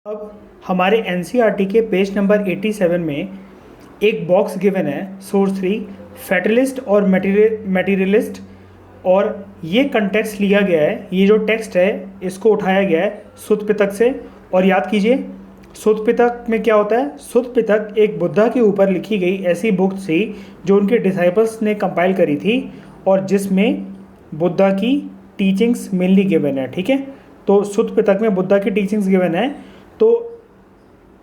अब हमारे एनसीईआरटी के पेज नंबर 87 में एक बॉक्स गिवन है सोर्स 3 फैटलिस्ट और मटेरियलिस्ट। और ये कंटेक्स्ट लिया गया है, ये जो टेक्स्ट है इसको उठाया गया है सुत्त पिटक से। और याद कीजिए सुत्त पिटक में क्या होता है। सुत्त पिटक एक बुद्धा के ऊपर लिखी गई ऐसी बुक थी जो उनके डिसाइपल्स ने कंपाइल करी थी और जिसमें बुद्धा की टीचिंग्स मेनली गिवन है। ठीक है, तो सुत्त पिटक में बुद्धा की टीचिंग्स गिवन है। तो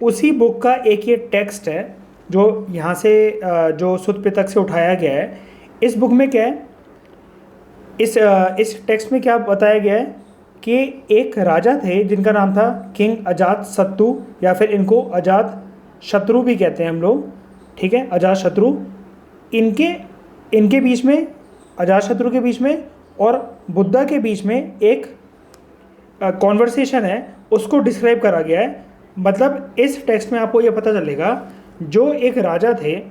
उसी बुक का एक ये टेक्स्ट है जो यहाँ से जो सुत्त पिटक से उठाया गया है। इस बुक में क्या है, इस टेक्स्ट में क्या बताया गया है कि एक राजा थे जिनका नाम था किंग अजात शत्रु, या फिर इनको अजात शत्रु भी कहते हैं हम लोग। ठीक है, अजात शत्रु। इनके बीच में, अजात शत्रु के बीच में और बुद्धा के बीच में एक कॉन्वर्सेशन है, उसको डिस्क्राइब करा गया है। मतलब इस टेक्स्ट में आपको ये पता चलेगा जो एक राजा थे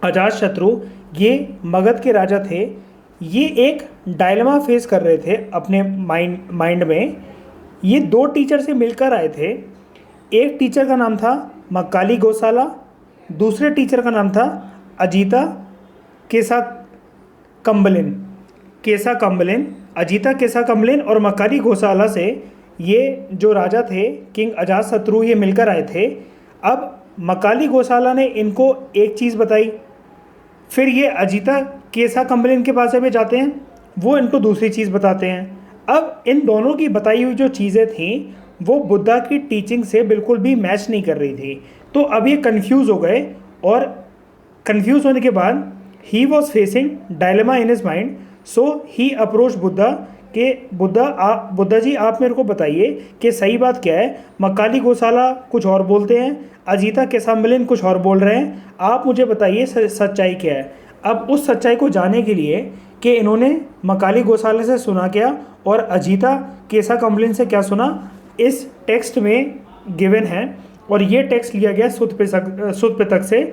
अजात शत्रु, ये मगध के राजा थे, ये एक डायलेमा फेस कर रहे थे अपने माइंड में। ये दो टीचर से मिलकर आए थे। एक टीचर का नाम था मक्काली गोसाला, दूसरे टीचर का नाम था अजीता केसा कम्बलिन। अजीता केसा कम्बलिन और मक्काली गोसाला से ये जो राजा थे किंग अजात शत्रु, ये मिलकर आए थे। अब मक्काली गोसाला ने इनको एक चीज़ बताई, फिर ये अजीता केसा कम्बलिन के पास में जाते हैं, वो इनको दूसरी चीज़ बताते हैं। अब इन दोनों की बताई हुई जो चीज़ें थीं वो बुद्धा की टीचिंग से बिल्कुल भी मैच नहीं कर रही थी। तो अब ये कन्फ्यूज़ हो गए और कन्फ्यूज़ होने के बाद he was facing dilemma in his mind, so he approach Buddha कि बुद्धा जी आप मेरे को बताइए कि सही बात क्या है। मक्काली गोसाला कुछ और बोलते हैं, अजीता केसाम्बलिन कुछ और बोल रहे हैं, आप मुझे बताइए सच्चाई क्या है। अब उस सच्चाई को जानने के लिए कि इन्होंने मक्काली गोसाला से सुना क्या और अजीता केसा कम्बलिन से क्या सुना, इस टेक्स्ट में गिवन है। और ये टेक्स्ट लिया गया सुत्त पिटक से,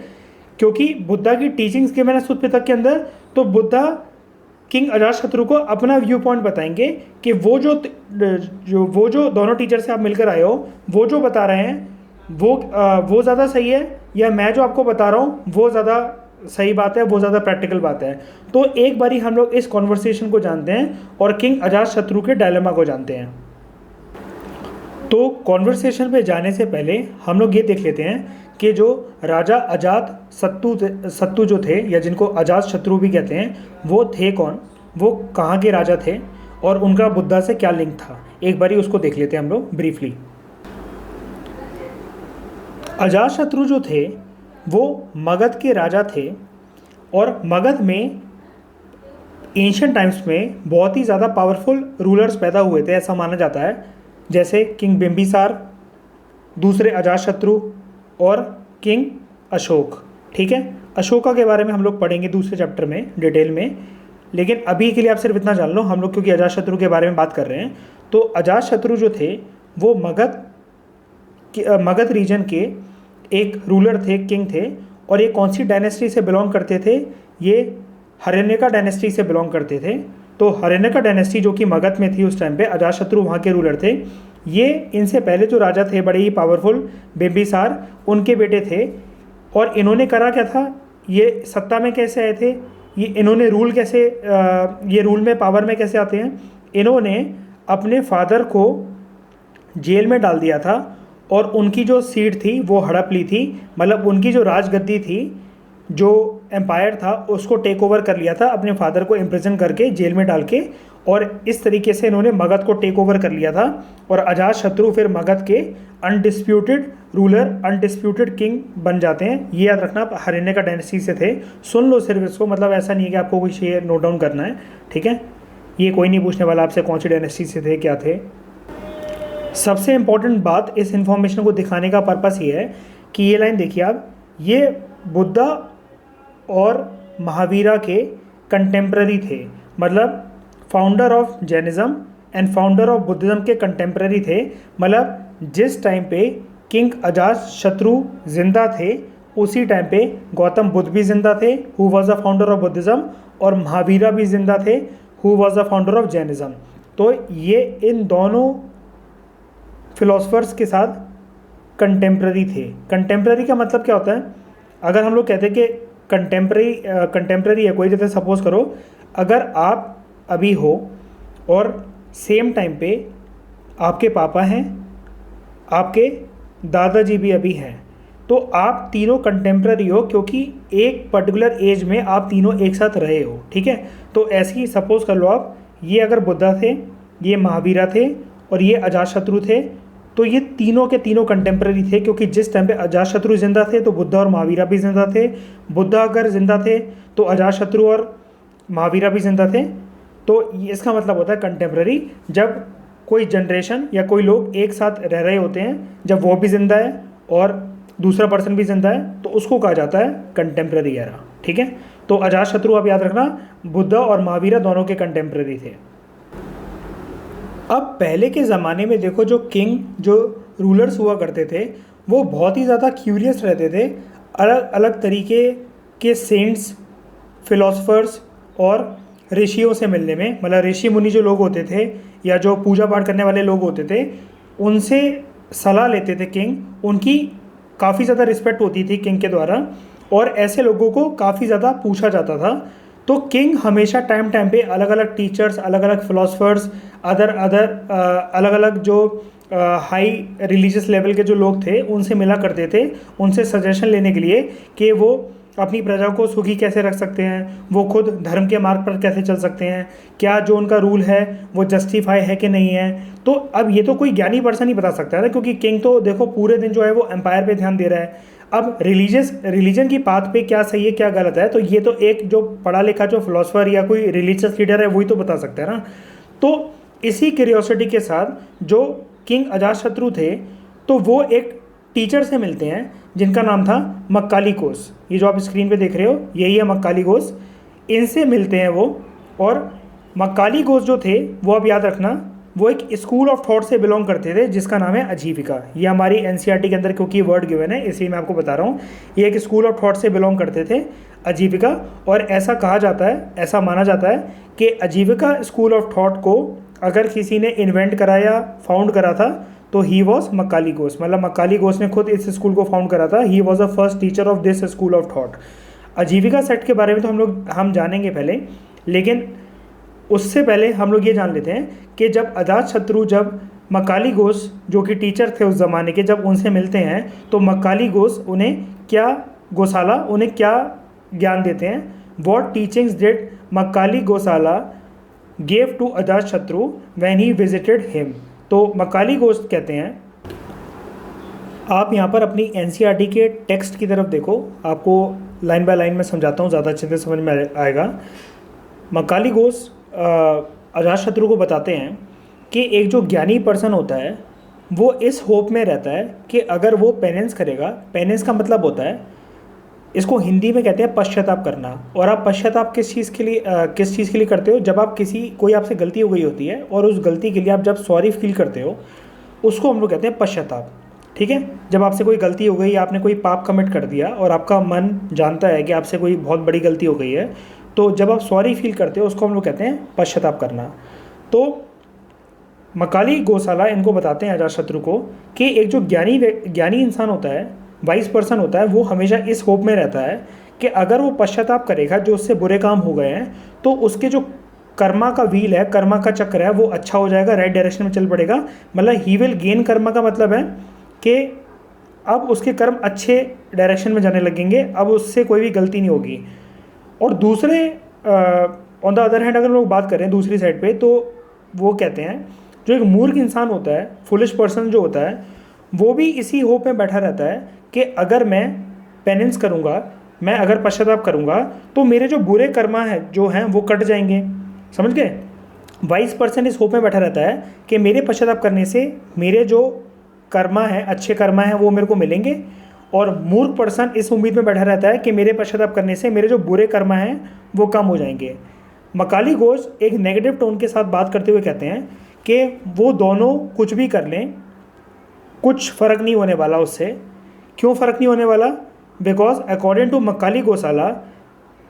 क्योंकि बुद्धा की टीचिंग्स गिवन है सुत्त पिटक के अंदर। तो बुद्धा किंग अजात शत्रु को अपना व्यू पॉइंट बताएंगे कि वो जो दोनों टीचर से आप मिलकर आए हो, वो जो बता रहे हैं वो ज़्यादा सही है या मैं जो आपको बता रहा हूँ वो ज़्यादा सही बात है, वो ज़्यादा प्रैक्टिकल बात है। तो एक बारी हम लोग इस कॉन्वर्सेशन को जानते हैं और किंग अजात शत्रु के डायलेमा को जानते हैं। तो कॉन्वर्सेशन पे जाने से पहले हम लोग ये देख लेते हैं कि जो राजा अजात शत्रु जो थे, या जिनको अजात शत्रु भी कहते हैं, वो थे कौन, वो कहाँ के राजा थे और उनका बुद्धा से क्या लिंक था। एक बारी उसको देख लेते हैं हम लोग ब्रीफली। अजात शत्रु जो थे वो मगध के राजा थे और मगध में एंशिएंट टाइम्स में बहुत ही ज़्यादा पावरफुल रूलर्स पैदा हुए थे, ऐसा माना जाता है। जैसे किंग बिंबिसार, दूसरे अजात शत्रु और किंग अशोक। ठीक है, अशोका के बारे में हम लोग पढ़ेंगे दूसरे चैप्टर में डिटेल में, लेकिन अभी के लिए आप सिर्फ इतना जान लो हम लोग, क्योंकि अजात शत्रु के बारे में बात कर रहे हैं। तो अजात शत्रु जो थे वो मगध रीजन के एक रूलर थे, किंग थे। और ये कौन सी डायनेस्टी से बिलोंग करते थे, ये हर्यनिका डायनेस्टी से बिलोंग करते थे। तो हर्यनिका डायनेस्टी जो कि मगध में थी उस टाइम पे, अजात शत्रु वहाँ के रूलर थे। ये इनसे पहले जो राजा थे बड़े ही पावरफुल बिंबिसार, उनके बेटे थे। और इन्होंने करा क्या था, ये सत्ता में कैसे आए थे, ये इन्होंने रूल कैसे, ये रूल में पावर में कैसे आते हैं। इन्होंने अपने फादर को जेल में डाल दिया था और उनकी जो सीट थी वो हड़प ली थी। मतलब उनकी जो राजगद्दी थी, जो एम्पायर था, उसको टेक ओवर कर लिया था अपने फादर को इम्प्रिजन करके जेल में डाल के। और इस तरीके से इन्होंने मगध को टेक ओवर कर लिया था। और अजात शत्रु फिर मगध के अनडिस्प्यूटेड रूलर, अनडिस्प्यूटेड किंग बन जाते हैं। ये याद रखना, आप हर्यनिका डायनेस्टी से थे। सुन लो सिर्फ इसको, मतलब ऐसा नहीं है कि आपको कुछ ये नोट डाउन करना है। ठीक है, ये कोई नहीं पूछने वाला आपसे कौन सी डायनेस्टी से थे, क्या थे। सबसे इम्पॉर्टेंट बात इस इन्फॉर्मेशन को दिखाने का पर्पस ये है कि ये लाइन देखिए आप, ये बुद्धा और महावीरा के कंटेम्प्रेरी थे। मतलब founder of Jainism and founder of Buddhism के कंटेम्प्रेरी थे। मतलब जिस टाइम पे किंग अजात शत्रु जिंदा थे उसी टाइम पे गौतम बुद्ध भी जिंदा थे, who was the founder of Buddhism, और महावीरा भी जिंदा थे, who was the founder of Jainism. तो ये इन दोनों फिलोसफर्स के साथ कंटेम्प्ररी थे। कंटेम्प्ररी का मतलब क्या होता है? अगर हम लोग कहते हैं कि कंटेम्प्ररी है कोई, जैसे सपोज़ करो अगर आप अभी हो और सेम टाइम पे आपके पापा हैं, आपके दादाजी भी अभी हैं, तो आप तीनों कंटेम्प्ररी हो क्योंकि एक पर्टिकुलर एज में आप तीनों एक साथ रहे हो। ठीक है, तो ऐसे ही सपोज़ कर लो आप, ये अगर बुद्धा थे, ये महावीरा थे और ये अजातशत्रु थे, तो ये तीनों के तीनों कंटेम्प्रेरी थे क्योंकि जिस टाइम पे अजातशत्रु जिंदा थे तो बुद्धा और महावीरा भी जिंदा थे। बुद्धा अगर जिंदा थे तो अजातशत्रु और महावीरा भी जिंदा थे। तो इसका मतलब होता है कंटेम्प्रेरी, जब कोई जनरेशन या कोई लोग एक साथ रह रहे होते हैं, जब वो भी जिंदा है और दूसरा पर्सन भी जिंदा है, तो उसको कहा जाता है कंटेम्प्रेरी एरा। ठीक है, तो अजातशत्रु आप याद रखना, बुद्धा और महावीरा दोनों के कंटेम्प्रेरी थे। अब पहले के ज़माने में देखो, जो किंग, जो रूलर्स हुआ करते थे, वो बहुत ही ज़्यादा क्यूरियस रहते थे अलग अलग तरीके के सेंट्स, फिलोसफर्स और ऋषियों से मिलने में। मतलब ऋषि मुनि जो लोग होते थे या जो पूजा पाठ करने वाले लोग होते थे, उनसे सलाह लेते थे किंग। उनकी काफ़ी ज़्यादा रिस्पेक्ट होती थी किंग के द्वारा और ऐसे लोगों को काफ़ी ज़्यादा पूछा जाता था। तो किंग हमेशा टाइम टाइम पे अलग अलग टीचर्स, अलग अलग फिलोसफर्स, अलग अलग जो हाई रिलीजियस लेवल के जो लोग थे उनसे मिला करते थे, उनसे सजेशन लेने के लिए कि वो अपनी प्रजा को सुखी कैसे रख सकते हैं, वो खुद धर्म के मार्ग पर कैसे चल सकते हैं, क्या जो उनका रूल है वो जस्टिफाई है कि नहीं है। तो अब ये तो कोई ज्ञानी पर्सन ही बता सकता है ना, क्योंकि किंग तो देखो पूरे दिन जो है वो एम्पायर पे ध्यान दे रहा है। अब रिलीजन की बात पे क्या सही है क्या गलत है, तो ये तो एक जो पढ़ा लिखा जो फिलोसफर या कोई रिलीजियस लीडर है वही तो बता सकता है ना। तो इसी क्यूरियोसिटी के साथ जो किंग अजातशत्रु थे, तो वो एक टीचर से मिलते हैं जिनका नाम था मक्काली घोष। ये जो आप स्क्रीन पे देख रहे हो यही है मक्काली घोष। इनसे मिलते हैं वो, और मक्काली घोष जो थे वो अब याद रखना, वो एक स्कूल ऑफ थॉट से बिलोंग करते थे जिसका नाम है आजीविका। ये हमारी एनसीईआरटी के अंदर क्योंकि वर्ड गिवन है इसलिए मैं आपको बता रहा हूँ। ये एक स्कूल ऑफ थॉट से बिलोंग करते थे, आजीविका। और ऐसा कहा जाता है, ऐसा माना जाता है कि आजीविका स्कूल ऑफ थॉट को अगर किसी ने इन्वेंट करा या फाउंड करा था तो ही वॉज मक्काली घोष। मतलब मक्काली घोष ने खुद इस स्कूल को फाउंड करा था। He was the first teacher of this school of thought. आजीविका सेट के बारे में तो हम जानेंगे पहले, लेकिन उससे पहले हम लोग ये जान लेते हैं कि जब अजातशत्रु, जब मक्काली घोष जो कि टीचर थे उस ज़माने के, जब उनसे मिलते हैं तो मक्काली घोष उन्हें क्या, गोसाला उन्हें क्या ज्ञान देते हैं। What teachings did Makkhali Gosala gave to Ajatashatru when he visited him. तो मक्काली घोष कहते हैं, आप यहाँ पर अपनी एनसीईआरटी के टेक्स्ट की तरफ देखो, आपको लाइन बाय लाइन में समझाता हूँ, ज़्यादा अच्छे से समझ में आएगा। मक्काली घोष अजातशत्रु को बताते हैं कि एक जो ज्ञानी पर्सन होता है वो इस होप में रहता है कि अगर वो पेनेंस करेगा, पेनेंस का मतलब होता है, इसको हिंदी में कहते हैं पश्चाताप करना। और आप पश्चाताप किस चीज़ के लिए करते हो? जब आप कोई आपसे गलती हो गई होती है और उस गलती के लिए आप जब सॉरी फील करते हो, उसको हम लोग कहते हैं पश्चाताप। ठीक है, जब आपसे कोई गलती हो गई, आपने कोई पाप कमिट कर दिया और आपका मन जानता है कि आपसे कोई बहुत बड़ी गलती हो गई है, तो जब आप सॉरी फील करते हो उसको हम लोग कहते हैं पश्चाताप करना। तो मक्काली गोसाला इनको बताते हैं अजातशत्रु को कि एक जो ज्ञानी इंसान होता है, वाइज पर्सन होता है, वो हमेशा इस होप में रहता है कि अगर वो पश्चाताप करेगा, जो उससे बुरे काम हो गए हैं, तो उसके जो कर्मा का व्हील है, कर्मा का चक्र है, वो अच्छा हो जाएगा, राइट डायरेक्शन में चल पड़ेगा। मतलब ही विल गेन कर्मा का मतलब है कि अब उसके कर्म अच्छे डायरेक्शन में जाने लगेंगे, अब उससे कोई भी गलती नहीं होगी। और दूसरे ऑन द अदर हैंड अगर लोग बात करें दूसरी साइड पे, तो वो कहते हैं जो एक मूर्ख इंसान होता है, फुलिश पर्सन जो होता है, वो भी इसी होप में बैठा रहता है कि अगर मैं पेनेंस करूँगा, मैं अगर पश्चाताप करूँगा, तो मेरे जो बुरे कर्मा है जो हैं वो कट जाएंगे। समझ गए? वाइज पर्सन इस होप में बैठा रहता है कि मेरे पश्चाताप करने से मेरे जो कर्मा है, अच्छे कर्मा हैं, वो मेरे को मिलेंगे। और मूर्ख पर्सन इस उम्मीद में बैठा रहता है कि मेरे पश्चाताप करने से मेरे जो बुरे कर्म हैं वो कम हो जाएंगे। मक्काली घोष एक नेगेटिव टोन के साथ बात करते हुए कहते हैं कि वो दोनों कुछ भी कर लें, कुछ फ़र्क नहीं होने वाला उससे। क्यों फ़र्क नहीं होने वाला? Because according to Makkhali Gosala,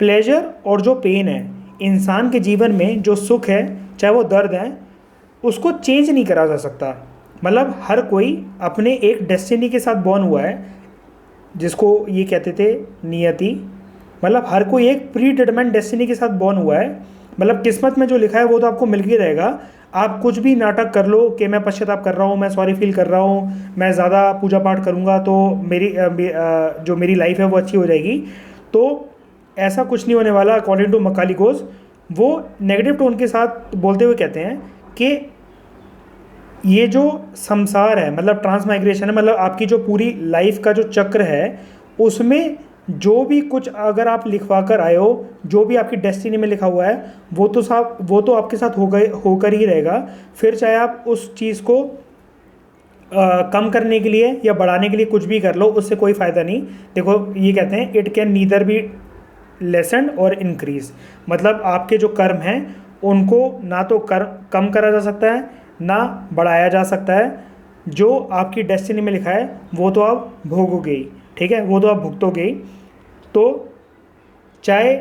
pleasure और जो पेन है, इंसान के जीवन में जो सुख है, चाहे वो दर्द है, उसको चेंज नहीं करा जा सकता। मतलब हर कोई अपने एक डेस्टिनी के साथ बॉर्न हुआ है, जिसको ये कहते थे नियति। मतलब हर कोई एक प्री डिटरमाइंड डेस्टिनी के साथ बॉर्न हुआ है। मतलब किस्मत में जो लिखा है वो तो आपको मिल ही रहेगा। आप कुछ भी नाटक कर लो कि मैं पश्चाताप कर रहा हूँ, मैं सॉरी फील कर रहा हूँ, मैं ज़्यादा पूजा पाठ करूँगा तो जो मेरी लाइफ है वो अच्छी हो जाएगी, तो ऐसा कुछ नहीं होने वाला। अकॉर्डिंग टू मकाली घोष, वो नेगेटिव टोन के साथ बोलते हुए कहते हैं कि ये जो संसार है, मतलब ट्रांसमाइग्रेशन है, मतलब आपकी जो पूरी लाइफ का जो चक्र है, उसमें जो भी कुछ अगर आप लिखवा कर आए हो, जो भी आपकी डेस्टिनी में लिखा हुआ है, वो तो आपके साथ होकर ही रहेगा। फिर चाहे आप उस चीज़ को कम करने के लिए या बढ़ाने के लिए कुछ भी कर लो, उससे कोई फ़ायदा नहीं। देखो ये कहते हैं it can neither be lesson और इंक्रीज। मतलब आपके जो कर्म हैं उनको ना तो कम करा जा सकता है ना बढ़ाया जा सकता है। जो आपकी डेस्टिनी में लिखा है वो तो आप भोगोगे ही, ठीक है, वो तो आप भुगतोगे ही। तो चाहे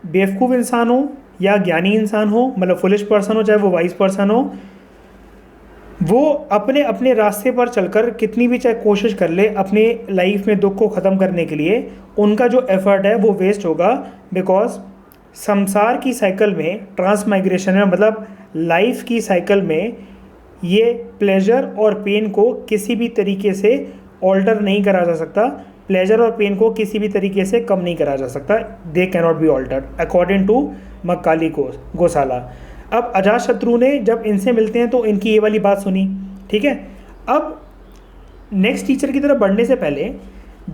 बेवकूफ़ इंसान हो या ज्ञानी इंसान हो, मतलब फुलिश पर्सन हो, चाहे वो वाइज पर्सन हो, वो अपने अपने रास्ते पर चलकर कितनी भी चाहे कोशिश कर ले अपने लाइफ में दुख को ख़त्म करने के लिए, उनका जो एफर्ट है वो वेस्ट होगा। बिकॉज संसार की साइकिल में, ट्रांसमाइग्रेशन में, मतलब लाइफ की साइकिल में, ये प्लेजर और पेन को किसी भी तरीके से ऑल्टर नहीं करा जा सकता। प्लेजर और पेन को किसी भी तरीके से कम नहीं करा जा सकता। They cannot be altered according to Makkhali Gosala. अब अजातशत्रु ने जब इनसे मिलते हैं तो इनकी ये वाली बात सुनी, ठीक है। अब नेक्स्ट टीचर की तरफ बढ़ने से पहले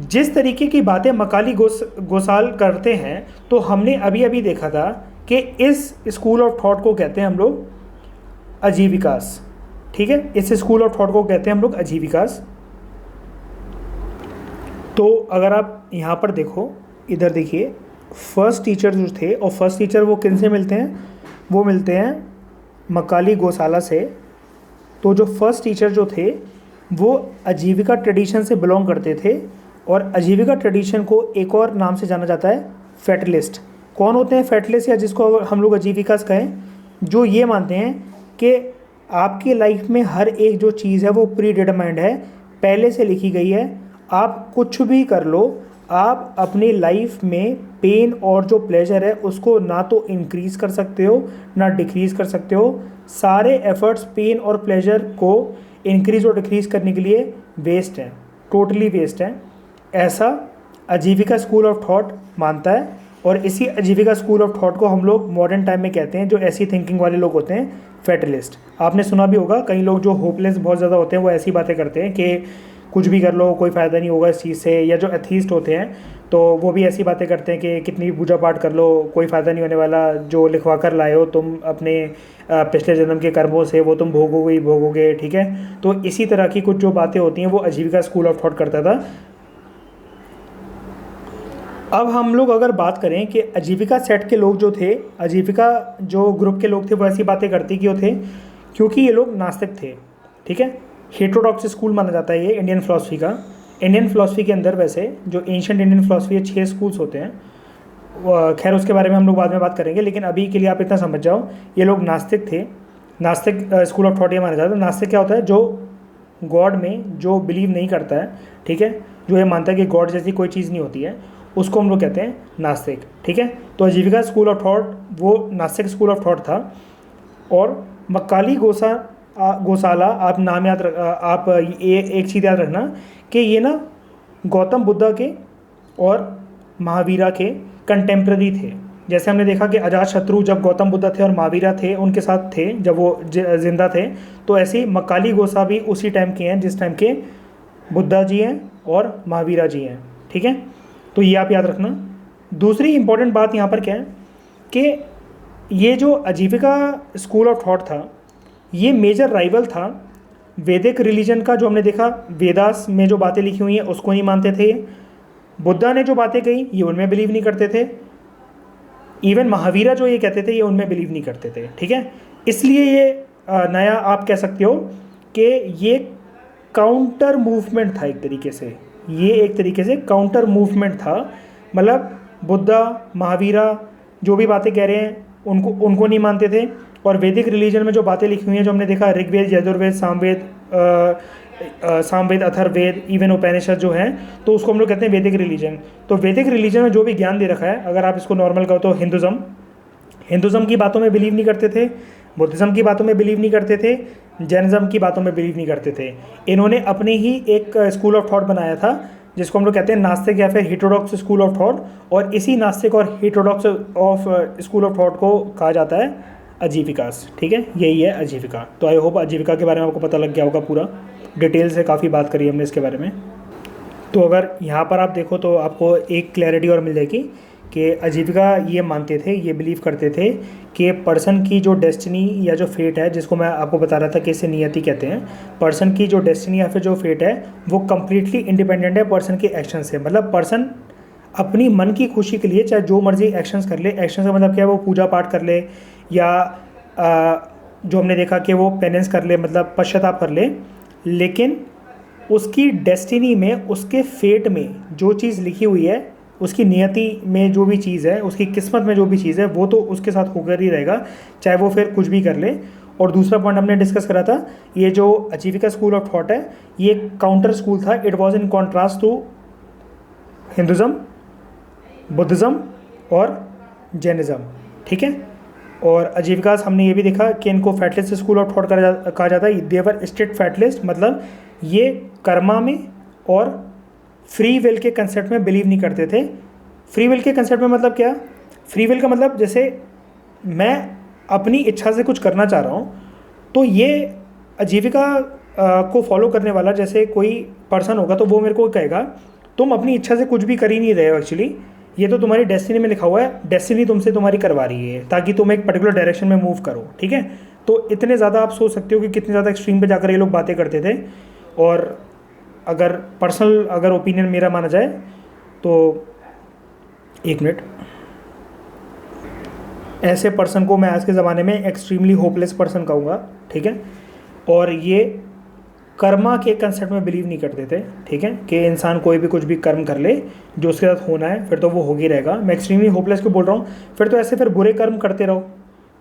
जिस तरीके की बातें मकाली गोसाल करते हैं, तो हमने अभी अभी देखा था कि इस स्कूल ऑफ थॉट को कहते हैं हम लोग अजीविकास, ठीक है। इस स्कूल ऑफ थॉट को कहते हैं हम लोग अजीविकास। तो अगर आप यहाँ पर देखो, इधर देखिए, फर्स्ट टीचर जो थे, और फर्स्ट टीचर वो किन से मिलते हैं, वो मिलते हैं मकाली गोसाला से। तो जो फर्स्ट टीचर जो थे वो आजीविका ट्रेडिशन से बिलोंग करते थे, और आजीविका ट्रेडिशन को एक और नाम से जाना जाता है फेटलिस्ट। कौन होते हैं फेटलिस्ट, या जिसको हम लोग आजीविकास कहें? जो ये मानते हैं कि आपकी लाइफ में हर एक जो चीज़ है वो प्री डिटरमाइंड है, पहले से लिखी गई है। आप कुछ भी कर लो, आप अपनी लाइफ में पेन और जो प्लेजर है उसको ना तो इंक्रीज़ कर सकते हो ना डिक्रीज़ कर सकते हो। सारे एफर्ट्स पेन और प्लेजर को इंक्रीज़ और डिक्रीज़ करने के लिए वेस्ट हैं, टोटली वेस्ट हैं। ऐसा आजीविका स्कूल ऑफ थॉट मानता है, और इसी आजीविका स्कूल ऑफ थॉट को हम लोग मॉडर्न टाइम में कहते हैं, जो ऐसी थिंकिंग वाले लोग होते हैं, फेटलिस्ट। आपने सुना भी होगा, कई लोग जो होपलेस बहुत ज़्यादा होते हैं वो ऐसी बातें करते हैं कि कुछ भी कर लो कोई फ़ायदा नहीं होगा इस चीज़ से। या जो एथीस्ट होते हैं तो वो भी ऐसी बातें करते हैं कि कितनी भी पूजा पाठ कर लो कोई फ़ायदा नहीं होने वाला, जो लिखवा कर लाए हो तुम अपने पिछले जन्म के कर्मों से वो तुम भोगोगे ही भोगोगे, ठीक है। तो इसी तरह की कुछ जो बातें होती हैं वो आजीविका स्कूल ऑफ थॉट करता था। अब हम लोग अगर बात करें कि आजीविका सेट के लोग जो थे, आजीविका जो ग्रुप के लोग थे, वो ऐसी बातें करते क्यों थे? क्योंकि ये लोग नास्तिक थे, ठीक है। हेटेरोडॉक्स स्कूल माना जाता है ये इंडियन फिलॉसफी का। इंडियन फिलॉसफी के अंदर वैसे जो एंशिएंट इंडियन फिलॉसफी है 6 स्कूल्स होते हैं, खैर उसके बारे में हम लोग बाद में बात करेंगे, लेकिन अभी के लिए आप इतना समझ जाओ ये लोग नास्तिक थे। नास्तिक स्कूल ऑफ थॉट ये माना जाता है। नास्तिक क्या होता है? जो गॉड में जो बिलीव नहीं करता है, ठीक है, जो ये मानता है कि गॉड जैसी कोई चीज़ नहीं होती है, उसको हम लोग कहते हैं नास्तिक, ठीक है। तो आजीविका स्कूल ऑफ थॉट वो नास्तिक स्कूल ऑफ थॉट था। और मकाली गोसाला, आप नाम याद आप ये एक चीज़ याद रखना कि ये ना गौतम बुद्धा के और महावीरा के कंटेम्प्रेरी थे। जैसे हमने देखा कि अजातशत्रु जब गौतम बुद्धा थे और महावीरा थे उनके साथ थे जब वो जिंदा थे, तो ऐसे ही मकाली गोसा भी उसी टाइम के हैं जिस टाइम के बुद्धा जी हैं और महावीरा जी हैं, ठीक है। तो ये आप याद रखना। दूसरी इंपॉर्टेंट बात यहाँ पर क्या है कि ये जो आजीविका स्कूल ऑफ थॉट था ये मेजर राइवल था वैदिक रिलीजन का। जो हमने देखा वेदास में जो बातें लिखी हुई हैं उसको नहीं मानते थे। बुद्धा ने जो बातें कही ये उनमें बिलीव नहीं करते थे। इवन महावीरा जो ये कहते थे ये उनमें बिलीव नहीं करते थे, ठीक है। इसलिए ये नया आप कह सकते हो कि ये काउंटर मूवमेंट था एक तरीके से। ये एक तरीके से काउंटर मूवमेंट था। मतलब बुद्धा महावीरा जो भी बातें कह रहे हैं उनको नहीं मानते थे, और वैदिक रिलीजन में जो बातें लिखी हुई हैं जो हमने देखा ऋग्वेद यजुर्वेद सामवेद सामवेद, अथर्ववेद, इवन उपनिषद जो हैं, तो उसको हम लोग कहते हैं वैदिक रिलीजन। तो वैदिक रिलीजन में जो भी ज्ञान दे रखा है, अगर आप इसको नॉर्मल कहो तो हिंदुज़म की बातों में बिलीव नहीं करते थे, बुद्धिज़्म की बातों में बिलीव नहीं करते थे, जैनिज़्म की बातों में बिलीव नहीं करते थे। इन्होंने अपनी ही एक स्कूल ऑफ थॉट बनाया था जिसको हम लोग कहते हैं नास्तिक या फिर हेटेरोडॉक्स स्कूल ऑफ थॉट, और इसी नास्तिक और heterodox of school of thought को कहा जाता है आजीविकास। ठीक है, यही है आजीविका। तो आई होप आजीविका के बारे में आपको पता लग गया होगा, पूरा डिटेल से काफ़ी बात करी हमने इसके बारे में। तो अगर यहाँ पर आप देखो तो आपको एक क्लैरिटी और मिल जाएगी कि आजीविका ये मानते थे, ये बिलीव करते थे कि पर्सन की जो डेस्टिनी या जो फेट है, जिसको मैं आपको बता रहा था कि इसे नियति कहते हैं, पर्सन की जो डेस्टिनी या फिर जो फेट है वो कम्प्लीटली इंडिपेंडेंट है पर्सन के एक्शन से। मतलब पर्सन अपनी मन की खुशी के लिए चाहे जो मर्जी एक्शंस कर ले, एक्शन का मतलब क्या है, वो पूजा पाठ कर ले या जो हमने देखा कि वो पेनेंस कर ले, मतलब पश्चाताप कर ले, लेकिन उसकी डेस्टिनी में, उसके फेट में जो चीज़ लिखी हुई है, उसकी नियति में जो भी चीज़ है, उसकी किस्मत में जो भी चीज़ है, वो तो उसके साथ होकर ही रहेगा, चाहे वो फिर कुछ भी कर ले। और दूसरा पॉइंट हमने डिस्कस करा था, ये जो आजीविका स्कूल ऑफ थॉट है, ये काउंटर स्कूल था। It was in contrast to Hinduism, Buddhism और जैनिज़्म। ठीक है, और आजीविकास हमने ये भी देखा कि इनको फैटलिस्ट स्कूल ऑफ थॉट कहा जाता है। देवर स्ट्रिक्ट फैटलिस्ट, मतलब ये कर्मा में और फ्री विल के कंसेप्ट में बिलीव नहीं करते थे। फ्री विल के कंसेप्ट में मतलब क्या? फ्री विल का मतलब जैसे मैं अपनी इच्छा से कुछ करना चाह रहा हूँ, तो ये आजीविका को फॉलो करने वाला जैसे कोई पर्सन होगा तो वो मेरे को कहेगा तुम अपनी इच्छा से कुछ भी कर ही नहीं रहे हो, एक्चुअली ये तो तुम्हारी डेस्टिनी में लिखा हुआ है, डेस्टिनी तुमसे तुम्हारी करवा रही है ताकि तुम एक पर्टिकुलर डायरेक्शन में मूव करो। ठीक है, तो इतने ज़्यादा आप सोच सकते हो कि कितने ज़्यादा एक्सट्रीम पे जाकर ये लोग बातें करते थे। और अगर पर्सनल अगर ओपिनियन मेरा माना जाए तो एक मिनट, ऐसे पर्सन को मैं आज के ज़माने में एक्सट्रीमली होपलेस पर्सन कहूँगा। ठीक है, और ये कर्मा के कंसेप्ट में बिलीव नहीं करते थे। ठीक है, कि इंसान कोई भी कुछ भी कर्म कर ले जो उसके साथ होना है फिर तो वो हो ही रहेगा। मैं एक्सट्रीमली होपलेस क्यों बोल रहा हूँ? फिर तो ऐसे फिर बुरे कर्म करते रहो,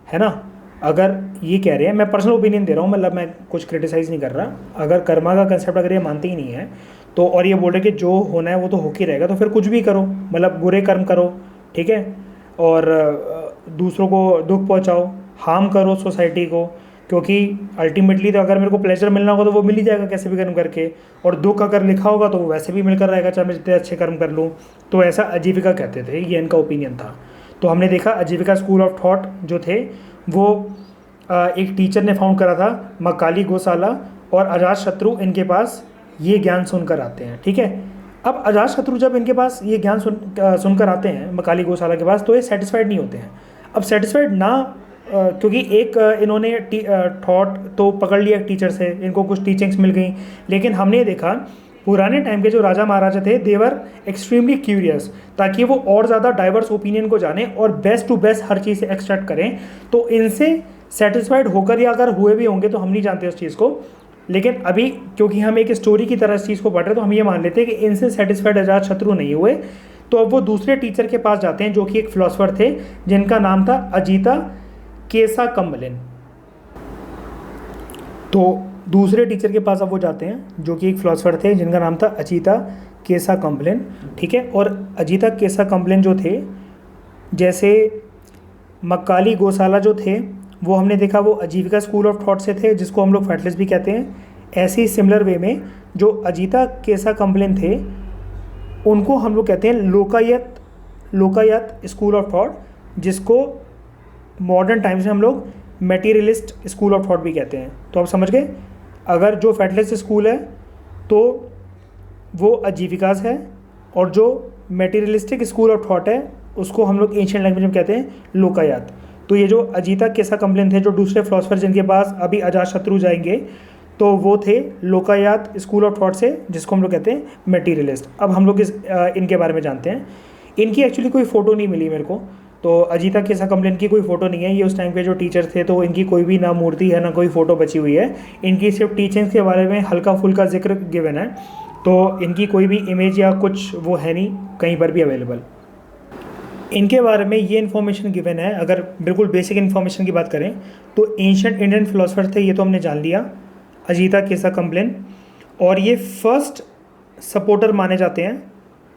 है ना। अगर ये कह रहे हैं, मैं पर्सनल ओपिनियन दे रहा हूँ, मतलब मैं कुछ क्रिटिसाइज़ नहीं कर रहा। अगर कर्मा का कंसेप्ट अगर ये मानते ही नहीं है तो, और ये बोल रहे कि जो होना है वो तो हो ही रहेगा, तो फिर कुछ भी करो, मतलब बुरे कर्म करो। ठीक है, और दूसरों को दुख पहुँचाओ, हार्म करो सोसाइटी को, क्योंकि अल्टीमेटली तो अगर मेरे को प्लेजर मिलना होगा तो वो मिल ही जाएगा कैसे भी कर्म करके, और दुख अगर लिखा होगा तो वो वैसे भी मिलकर रहेगा चाहे मैं जितने अच्छे कर्म कर लूँ। तो ऐसा आजीविका कहते थे, ये इनका ओपिनियन था। तो हमने देखा आजीविका स्कूल ऑफ थॉट जो थे वो एक टीचर ने फाउंड करा था, मकाली गोसाला, और अजातशत्रु इनके पास ये ज्ञान सुनकर आते हैं। ठीक है, अब अजातशत्रु जब इनके पास ये ज्ञान सुनकर आते हैं मकाली गोसाला के पास, तो ये सेटिस्फाइड नहीं होते हैं। अब सेटिस्फाइड ना क्योंकि एक इन्होंने थॉट तो पकड़ लिया टीचर से, इनको कुछ टीचिंग्स मिल गई, लेकिन हमने देखा पुराने टाइम के जो राजा महाराजा थे देवर एक्सट्रीमली क्यूरियस, ताकि वो और ज़्यादा डाइवर्स ओपिनियन को जाने और बेस्ट टू बेस्ट हर चीज़ से एक्सट्रैक्ट करें। तो इनसे सेटिस्फाइड होकर या अगर हुए भी होंगे तो हम नहीं जानते उस चीज़ को, लेकिन अभी क्योंकि हम एक स्टोरी की तरह इस चीज़ को पढ़ रहे हैं तो हम ये मान लेते हैं कि इनसे सेटिस्फाइड अजातशत्रु नहीं हुए। तो अब वो दूसरे टीचर के पास जाते हैं जो कि एक फिलोसफर थे जिनका नाम था अजीता केसाकम्बलिन। तो दूसरे टीचर के पास अब वो जाते हैं जो कि एक फिलोसफर थे जिनका नाम था अजीता केसाकम्बलिन। ठीक है, और अजीता केसाकम्बलिन जो थे, जैसे मकाली गोसाला जो थे वो हमने देखा वो आजीविका स्कूल ऑफ थॉट से थे, जिसको हम लोग फैटलिस्ट भी कहते हैं। ऐसे ही सिमिलर वे में जो अजीता केसाकम्बलिन थे उनको हम लोग कहते हैं लोकायत स्कूल ऑफ थॉट, जिसको मॉडर्न टाइम्स में हम लोग मेटीरियलिस्ट स्कूल ऑफ थॉट भी कहते हैं। तो आप समझ गए, अगर जो फैटलिस्ट स्कूल है तो वो आजीविकास है, और जो मेटीरियलिस्टिक स्कूल ऑफ थॉट है उसको हम लोग एंशिएंट लैंग्वेज में कहते हैं लोकायत। तो ये जो अजीता केसाकम्बलिन थे, जो दूसरे फिलोसफर जिनके पास अभी अजातशत्रु जाएंगे, तो वो थे लोकायत स्कूल ऑफ थॉट से, जिसको हम लोग कहते हैं मेटीरियलिस्ट। अब हम लोग इनके बारे में जानते हैं। इनकी एक्चुअली कोई फ़ोटो नहीं मिली मेरे को, तो अजीता केसाकम्बलिन की कोई फ़ोटो नहीं है। ये उस टाइम पे जो टीचर थे तो इनकी कोई भी ना मूर्ति है ना कोई फ़ोटो बची हुई है। इनकी सिर्फ टीचिंग्स के बारे में हल्का फुल्का जिक्र गिवन है, तो इनकी कोई भी इमेज या कुछ वो है नहीं कहीं पर भी अवेलेबल। इनके बारे में ये इन्फॉर्मेशन गिवन है। अगर बिल्कुल बेसिक इन्फॉर्मेशन की बात करें तो एंशिएंट इंडियन फिलोसफर थे, ये तो हमने जान लिया। अजीता केसा कम्बलिन, और ये फर्स्ट सपोर्टर माने जाते हैं।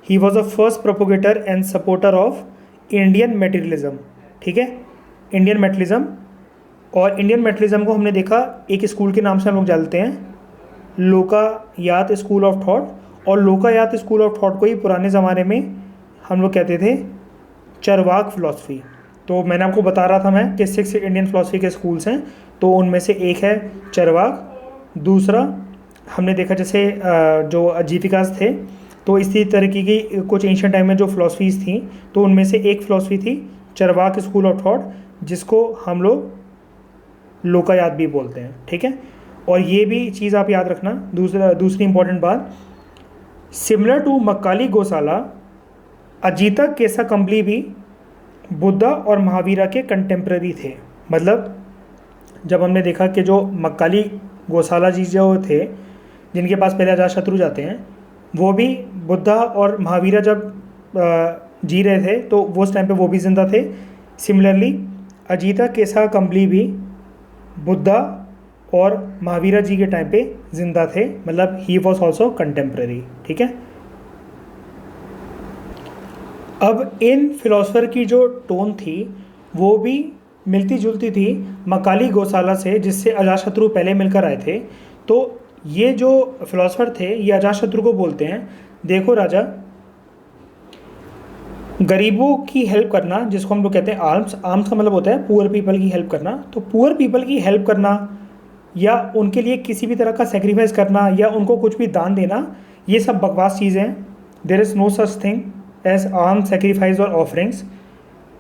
He was a first propagator and supporter of Indian materialism. ठीक है, इंडियन मेटेरियलिज्म। और इंडियन मेटेरियलिज्म को हमने देखा एक स्कूल के नाम से हम लोग जानते हैं, लोकायात स्कूल ऑफ थॉट। और लोकायात स्कूल ऑफ थॉट को ही पुराने ज़माने में हम लोग कहते थे चरवाक फिलॉसफी। तो मैंने आपको बता रहा था मैं कि 6 इंडियन फिलॉसफी के स्कूल्स हैं, तो उनमें से एक है चरवाक। दूसरा हमने देखा जैसे जो अजीविकास थे, तो इसी तरीके की कुछ एंशिएंट टाइम में जो फिलॉसफीज़ थी, तो उनमें से एक फ़िलॉसफी थी चरवाक स्कूल ऑफ थॉट, जिसको हम लोग लोकायात भी बोलते हैं। ठीक है, और ये भी चीज़ आप याद रखना। दूसरी इंपॉर्टेंट बात, सिमिलर टू मक्काली गोसाला, अजीता केसा कम्बली भी बुद्धा और महावीरा के कंटेम्प्रेरी थे। मतलब जब हमने देखा कि जो मक्काली गोसाला जी जो थे, जिनके पास पहले अजातशत्रु जाते हैं, वो भी बुद्धा और महावीरा जब जी रहे थे तो वो उस टाइम पे वो भी ज़िंदा थे। सिमिलरली अजीता केसा कम्बली भी बुद्धा और महावीरा जी के टाइम पे ज़िंदा थे, मतलब ही वॉज ऑल्सो कंटेम्प्रेरी। ठीक है, अब इन फिलोसफर की जो टोन थी वो भी मिलती जुलती थी मक्काली गोसाला से, जिससे अजातशत्रु पहले मिलकर आए थे। तो ये जो फिलोसफर थे ये अजातशत्रु को बोलते हैं, देखो राजा, गरीबों की हेल्प करना, जिसको हम लोग कहते हैं आर्म्स। आर्म्स का मतलब होता है पुअर पीपल की हेल्प करना। तो पुअर पीपल की हेल्प करना या उनके लिए किसी भी तरह का सेक्रीफाइस करना या उनको कुछ भी दान देना, ये सब बकवास चीज़ें हैं। There is no such thing as arm sacrifice और ऑफरिंग्स।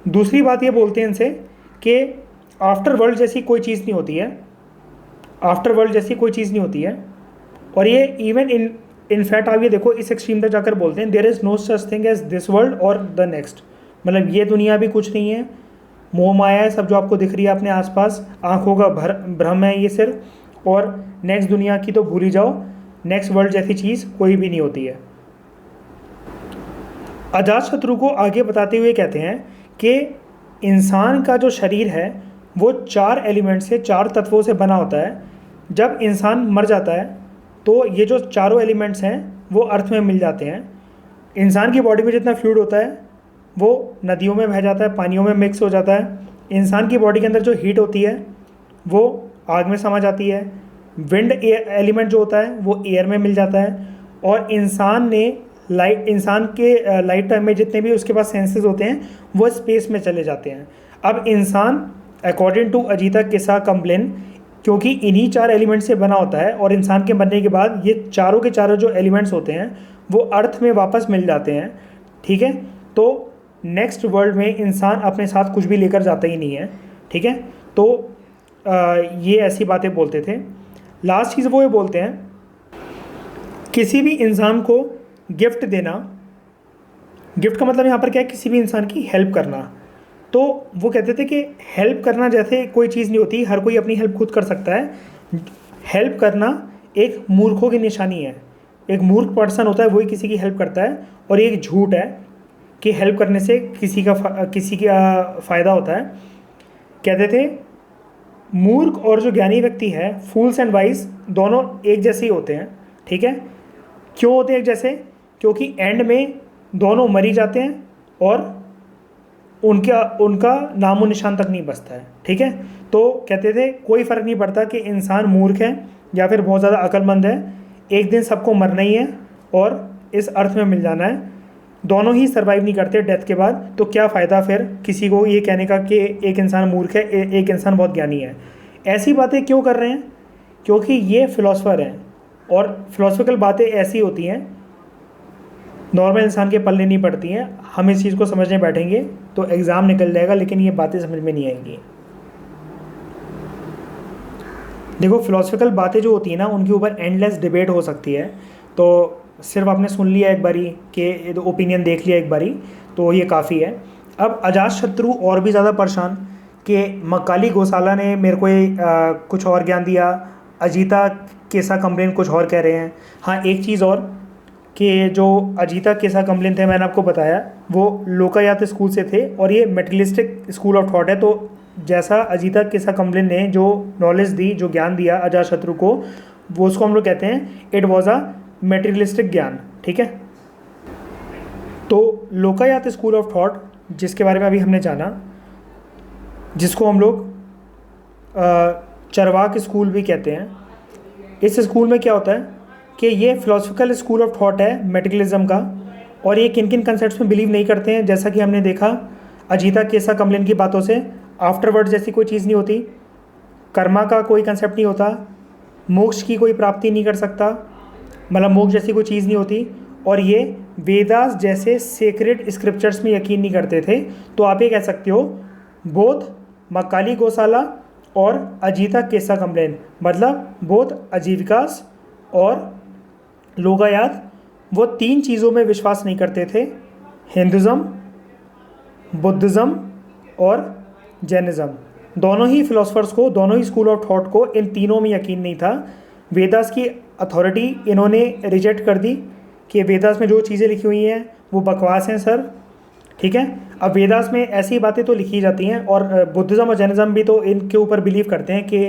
दूसरी बात ये बोलते हैं इनसे कि आफ्टर वर्ल्ड जैसी कोई चीज़ नहीं होती है, आफ्टर वर्ल्ड जैसी कोई चीज़ नहीं होती है। और ये इवन इनफैक्ट आप ये देखो इस एक्सट्रीम तक जाकर बोलते हैं there is no such thing as this world और द नेक्स्ट। मतलब ये दुनिया भी कुछ नहीं है, मोह माया है सब जो आपको दिख रही है अपने आसपास, आंखों का भ्रम है ये सिर्फ, और नेक्स्ट दुनिया की तो भूल ही जाओ, नेक्स्ट वर्ल्ड जैसी चीज़ कोई भी नहीं होती है। अजातशत्रु को आगे बताते हुए कहते हैं कि इंसान का जो शरीर है वो 4 एलिमेंट से, 4 तत्वों से बना होता है। जब इंसान मर जाता है तो ये जो चारों एलिमेंट्स हैं वो अर्थ में मिल जाते हैं। इंसान की बॉडी में जितना फ्लूइड होता है वो नदियों में बह जाता है, पानियों में मिक्स हो जाता है। इंसान की बॉडी के अंदर जो हीट होती है वो आग में समा जाती है। विंड एलिमेंट जो होता है वो एयर में मिल जाता है। और इंसान के लाइफ टाइम में जितने भी उसके पास सेंसेस होते हैं वो स्पेस में चले जाते हैं। अब इंसान अकॉर्डिंग टू अजीता केसा कम्बलिन, क्योंकि इन्हीं 4 एलिमेंट से बना होता है और इंसान के मरने के बाद ये चारों के चारों जो एलिमेंट्स होते हैं वो अर्थ में वापस मिल जाते हैं। ठीक है, तो नेक्स्ट वर्ल्ड में इंसान अपने साथ कुछ भी लेकर जाता ही नहीं है। ठीक है, तो ये ऐसी बातें बोलते थे। लास्ट चीज़ वो ये बोलते हैं, किसी भी इंसान को गिफ्ट देना, गिफ्ट का मतलब यहाँ पर क्या है, किसी भी इंसान की हेल्प करना। तो वो कहते थे कि हेल्प करना जैसे कोई चीज़ नहीं होती, हर कोई अपनी हेल्प खुद कर सकता है। हेल्प करना एक मूर्खों की निशानी है, एक मूर्ख पर्सन होता है वही किसी की हेल्प करता है। और ये एक झूठ है कि हेल्प करने से किसी का फ़ायदा होता है। कहते थे मूर्ख और जो ज्ञानी व्यक्ति है, फूल्स एंड वाइज दोनों एक जैसे ही होते हैं। ठीक है, क्यों होते हैं एक जैसे? क्योंकि एंड में दोनों मरी जाते हैं और उनका नामो निशान तक नहीं बचता है। ठीक है, तो कहते थे कोई फ़र्क नहीं पड़ता कि इंसान मूर्ख है या फिर बहुत ज़्यादा अक्लमंद है, एक दिन सबको मरना ही है और इस अर्थ में मिल जाना है। दोनों ही सर्वाइव नहीं करते डेथ के बाद, तो क्या फ़ायदा फिर किसी को ये कहने का कि एक इंसान मूर्ख है, एक इंसान बहुत ज्ञानी है। ऐसी बातें क्यों कर रहे हैं? क्योंकि ये फ़िलासफ़र हैं और फिलोसफिकल बातें ऐसी होती हैं, नॉर्मल इंसान के पल्ले नहीं पड़ती हैं। हम इस चीज़ को समझने बैठेंगे तो एग्ज़ाम निकल जाएगा, लेकिन ये बातें समझ में नहीं आएंगी। देखो फिलोसफिकल बातें जो होती हैं ना, उनके ऊपर एंडलेस डिबेट हो सकती है। तो सिर्फ आपने सुन लिया एक बारी कि ओपिनियन देख लिया एक बारी, तो ये काफ़ी है। अब अजातशत्रु और भी ज़्यादा परेशान कि मक्काली गोसाला ने मेरे को कुछ और ज्ञान दिया, अजीता केसा कम्बलिन कुछ और कह रहे हैं। हाँ, एक चीज़ और कि जो अजीता केसा कम्बलिन थे, मैंने आपको बताया वो लोकायात स्कूल से थे और ये मेटेरियलिस्टिक स्कूल ऑफ थॉट है। तो जैसा अजीता केसा कम्बलिन ने जो नॉलेज दी, जो ज्ञान दिया अजातशत्रु को, वो उसको हम लोग कहते हैं इट वॉज अ मेटेरियलिस्टिक ज्ञान, ठीक है। तो लोकायत स्कूल ऑफ थॉट जिसके बारे में अभी हमने जाना, जिसको हम लोग चरवाक स्कूल भी कहते हैं, इस स्कूल में क्या होता है कि ये फिलोसफिकल स्कूल ऑफ थॉट है मेटेरियलिज्म का, और ये किन किन कंसेप्ट्स में बिलीव नहीं करते हैं, जैसा कि हमने देखा अजीता केसा कमलिन की बातों से, आफ्टरवर्ड जैसी कोई चीज़ नहीं होती, कर्मा का कोई कंसेप्ट नहीं होता, मोक्ष की कोई प्राप्ति नहीं कर सकता, मतलब मोक्ष जैसी कोई चीज़ नहीं होती, और ये वेदास जैसे सेक्रेड स्क्रिप्चर्स में यकीन नहीं करते थे। तो आप ये कह सकते हो बोथ मकाली गोसाला और अजीता केसा कमलिन, मतलब बोथ आजीविकास और लोकायत, वो तीन चीज़ों में विश्वास नहीं करते थे, हिंदुज़म, बुद्धिज़्म और जैनिज़्म। दोनों ही फिलोसफर्स को, दोनों ही स्कूल ऑफ थॉट को इन तीनों में यकीन नहीं था। वेदास की अथॉरिटी इन्होंने रिजेक्ट कर दी कि वेदास में जो चीज़ें लिखी हुई हैं वो बकवास हैं सर, ठीक है। अब वेदास में ऐसी बातें तो लिखी जाती हैं, और बुद्धिज़्म और जैनिज़्म भी तो इनके ऊपर बिलीव करते हैं कि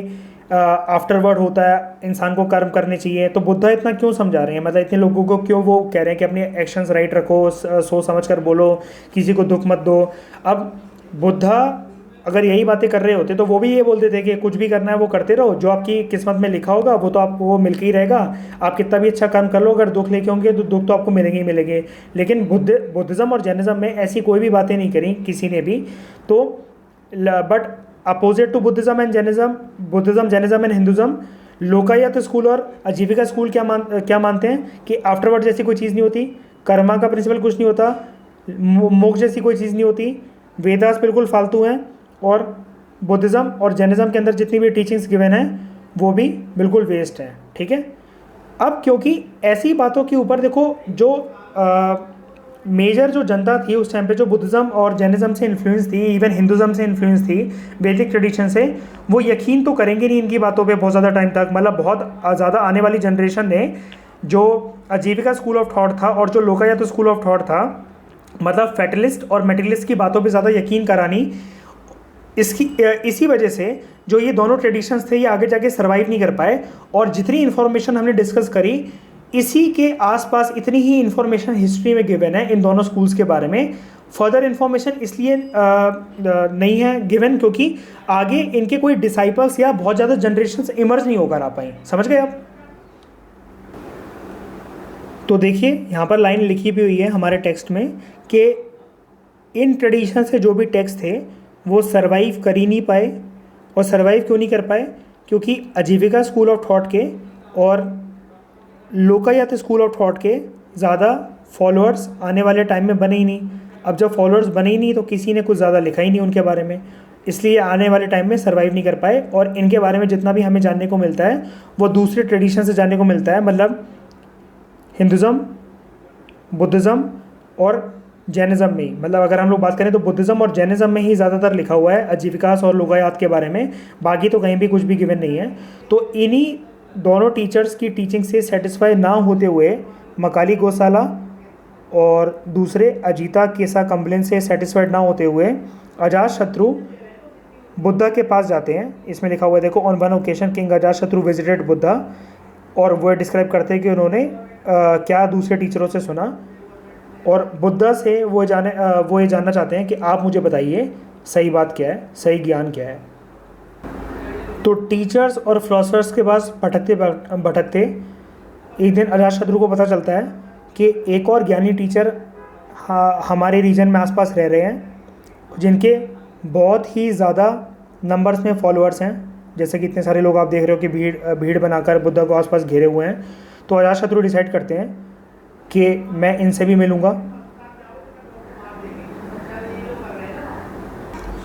आफ्टरवर्ड होता है, इंसान को कर्म करने चाहिए। तो बुद्धा इतना क्यों समझा रहे हैं, मतलब इतने लोगों को क्यों वो कह रहे हैं कि अपने एक्शंस राइट रखो, सोच समझ कर बोलो, किसी को दुख मत दो। अब बुद्धा अगर यही बातें कर रहे होते तो वो भी ये बोलते थे कि कुछ भी करना है वो करते रहो, जो आपकी किस्मत में लिखा होगा वो तो आपको वो मिल के ही रहेगा, आप कितना भी अच्छा कर्म कर लो, अगर दुख लेके होंगे तो दुख तो आपको मिलेंगे ही मिलेंगे। लेकिन बुद्धिज़्म और जैनिज़्म में ऐसी कोई भी बातें नहीं करी किसी ने भी। तो but opposite to Buddhism and Jainism and Hinduism, Lokayata school और आजीविका स्कूल क्या मानते हैं कि आफ्टरवर्ड जैसी कोई चीज़ नहीं होती, कर्मा का प्रिंसिपल कुछ नहीं होता, मोक्ष जैसी कोई चीज़ नहीं होती, वेदास बिल्कुल फालतू हैं, और बुद्धिज़्म और जैनिज़्म के अंदर जितनी भी टीचिंग्स गिवन हैं वो भी बिल्कुल वेस्ट हैं, ठीक है। अब क्योंकि ऐसी बातों के ऊपर देखो, जो मेजर जो जनता थी उस टाइम पे, जो बुद्धिज़्म और जैनिज़्म से इन्फ्लुएंस थी, इवन हिंदुज़्म से इन्फ्लुएंस थी, वैदिक ट्रेडिशन से, वो यकीन तो करेंगे नहीं इनकी बातों पे बहुत ज़्यादा टाइम तक। मतलब बहुत ज़्यादा आने वाली जनरेशन ने जो आजीविका स्कूल ऑफ थॉट था और जो लोकायत स्कूल ऑफ थॉट था, मतलब फैटलिस्ट और मेटेरियलिस्ट की बातों पर ज़्यादा यकीन करानी, इसी वजह से जो ये दोनों ट्रेडिशंस थे ये आगे जाके सर्वाइव नहीं कर पाए। और जितनी इन्फॉर्मेशन हमने डिस्कस करी, इसी के आसपास इतनी ही इन्फॉर्मेशन हिस्ट्री में गिवन है इन दोनों स्कूल्स के बारे में। फर्दर इन्फॉर्मेशन इसलिए नहीं है गिवन क्योंकि आगे इनके कोई डिसाइपल्स या बहुत ज़्यादा जनरेशन्स इमर्ज नहीं होकर आ पाई। समझ गए आप? तो देखिए यहाँ पर लाइन लिखी भी हुई है हमारे टेक्स्ट में कि इन ट्रेडिशन से जो भी टेक्स्ट थे वो सर्वाइव कर ही नहीं पाए। और सर्वाइव क्यों नहीं कर पाए? क्योंकि आजीविका स्कूल ऑफ थॉट के और लोकायत स्कूल ऑफ थॉट के ज़्यादा फॉलोअर्स आने वाले टाइम में बने ही नहीं। अब जब फॉलोअर्स बने ही नहीं तो किसी ने कुछ ज़्यादा लिखा ही नहीं उनके बारे में, इसलिए आने वाले टाइम में सर्वाइव नहीं कर पाए। और इनके बारे में जितना भी हमें जानने को मिलता है वो दूसरे ट्रेडिशन से जानने को मिलता है, मतलब हिंदुज़म, बुद्धिज़्म और जैनिज़्म में ही। मतलब अगर हम लोग बात करें तो बुद्धिज़्म और जैनिज़्म में ही ज़्यादातर लिखा हुआ है आजीविकास और लोकायत के बारे में, बाकी तो कहीं भी कुछ भी गिवन नहीं है। तो इन्हीं दोनों टीचर्स की टीचिंग से सेटिस्फाई ना होते हुए मकाली गोसाला और दूसरे अजीता केसा कम्बलिन से सेटिस्फाइड ना होते हुए अजातशत्रु बुद्धा के पास जाते हैं। इसमें लिखा हुआ है देखो, on one occasion king Ajatashatru visited Buddha, और वो डिस्क्राइब करते हैं कि उन्होंने क्या दूसरे टीचरों से सुना। और बुद्धा से वो ये जानना चाहते हैं कि आप मुझे बताइए सही बात क्या है, सही ज्ञान क्या है। तो टीचर्स और फिलोसफर्स के पास भटकते भटकते एक दिन अजातशत्रु को पता चलता है कि एक और ज्ञानी टीचर हमारे रीजन में आसपास रह रहे हैं जिनके बहुत ही ज़्यादा नंबर्स में फॉलोअर्स हैं। जैसे कि इतने सारे लोग आप देख रहे हो कि भीड़ बनाकर बुद्धा को आसपास घेरे हुए हैं। तो अजातशत्रु डिसाइड करते हैं कि मैं इनसे भी मिलूँगा।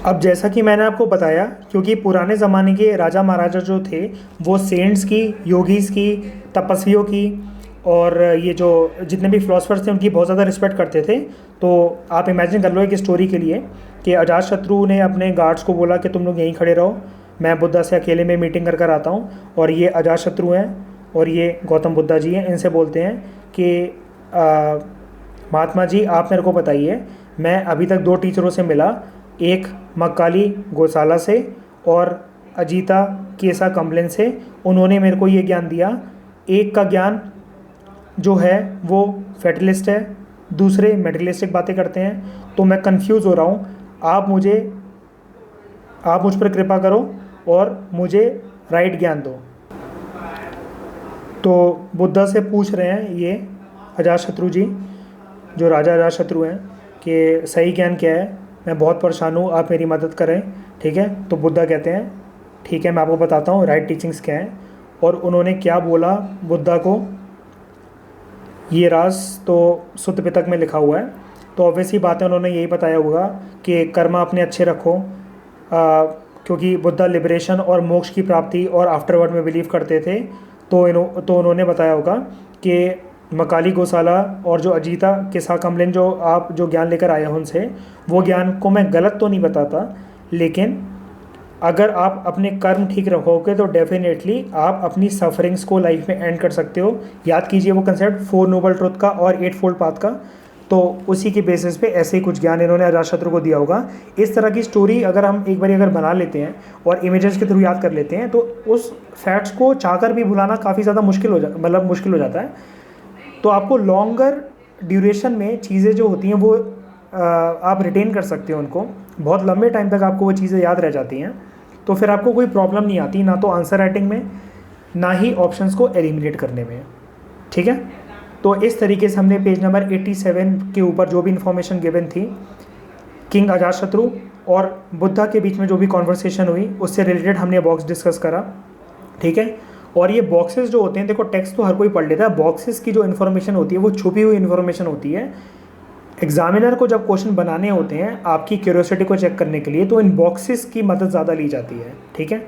अब जैसा कि मैंने आपको बताया, क्योंकि पुराने ज़माने के राजा महाराजा जो थे वो सेंट्स की, योगीज़ की, तपस्वियों की और ये जो जितने भी फिलोसफर्स थे उनकी बहुत ज़्यादा रिस्पेक्ट करते थे। तो आप इमेजिन कर लो एक स्टोरी के लिए कि अजातशत्रु ने अपने गार्ड्स को बोला कि तुम लोग यहीं खड़े रहो, मैं बुद्धा से अकेले में मीटिंग कर आता हूँ। और ये अजातशत्रु हैं और ये गौतम बुद्धा जी हैं। इनसे बोलते हैं कि महात्मा जी आप मेरे को बताइए, मैं अभी तक 2 टीचरों से मिला, एक मक्काली गोसाला से और अजीता केसा कम्बलिन से उन्होंने मेरे को ये ज्ञान दिया। एक का ज्ञान जो है वो फेटलिस्ट है, दूसरे मेटेरियलिस्टिक बातें करते हैं। तो मैं कंफ्यूज हो रहा हूँ, आप मुझ पर कृपा करो और मुझे राइट ज्ञान दो। तो बुद्धा से पूछ रहे हैं ये अजातशत्रु जी, जो राजा अजातशत्रु हैं, कि सही ज्ञान क्या है, मैं बहुत परेशान हूँ, आप मेरी मदद करें। ठीक है, तो बुद्धा कहते हैं ठीक है मैं आपको बताता हूँ राइट टीचिंग्स क्या हैं। और उन्होंने क्या बोला बुद्धा को, ये राज तो सुत्त पिटक में लिखा हुआ है। तो ऑब्वियसली बात है, उन्होंने यही बताया होगा कि कर्मा अपने अच्छे रखो, क्योंकि बुद्धा लिबरेशन और मोक्ष की प्राप्ति और आफ्टरवर्ड में बिलीव करते थे। तो उन्होंने बताया होगा कि मकाली गौशाला और जो अजीता केसा कम्बलिन जो आप जो ज्ञान लेकर आए हैं उनसे, वो ज्ञान को मैं गलत तो नहीं बताता, लेकिन अगर आप अपने कर्म ठीक रखोगे तो डेफिनेटली आप अपनी सफरिंग्स को लाइफ में एंड कर सकते हो। याद कीजिए वो कंसेप्ट 4 नोबल ट्रुथ का और 8 फोल्ड पाथ का। तो उसी के बेसिस पे ऐसे ही कुछ ज्ञान इन्होंने अजातशत्रु को दिया होगा। इस तरह की स्टोरी अगर हम एक बार अगर बना लेते हैं और इमेजेस के थ्रू याद कर लेते हैं, तो उस फैक्ट्स को चाहकर भी भुलाना काफ़ी ज़्यादा मुश्किल हो जाता है। तो आपको लॉन्गर ड्यूरेशन में चीज़ें जो होती हैं वो आप रिटेन कर सकते हो उनको, बहुत लंबे टाइम तक आपको वो चीज़ें याद रह जाती हैं। तो फिर आपको कोई प्रॉब्लम नहीं आती, ना तो आंसर राइटिंग में, ना ही ऑप्शंस को एलिमिनेट करने में। ठीक है, तो इस तरीके से हमने पेज नंबर 87 के ऊपर जो भी इन्फॉर्मेशन गिवन थी किंग अजातशत्रु और बुद्धा के बीच में जो भी कॉन्वर्सेशन हुई उससे रिलेटेड हमने बॉक्स डिस्कस करा। ठीक है, और ये बॉक्सेस जो होते हैं, देखो टेक्स्ट तो हर कोई पढ़ लेता है, बॉक्सेस की जो इन्फॉर्मेशन होती है वो छुपी हुई इन्फॉर्मेशन होती है। एग्जामिनर को जब क्वेश्चन बनाने होते हैं आपकी क्यूरियोसिटी को चेक करने के लिए, तो इन बॉक्सेस की मदद ज़्यादा ली जाती है। ठीक है।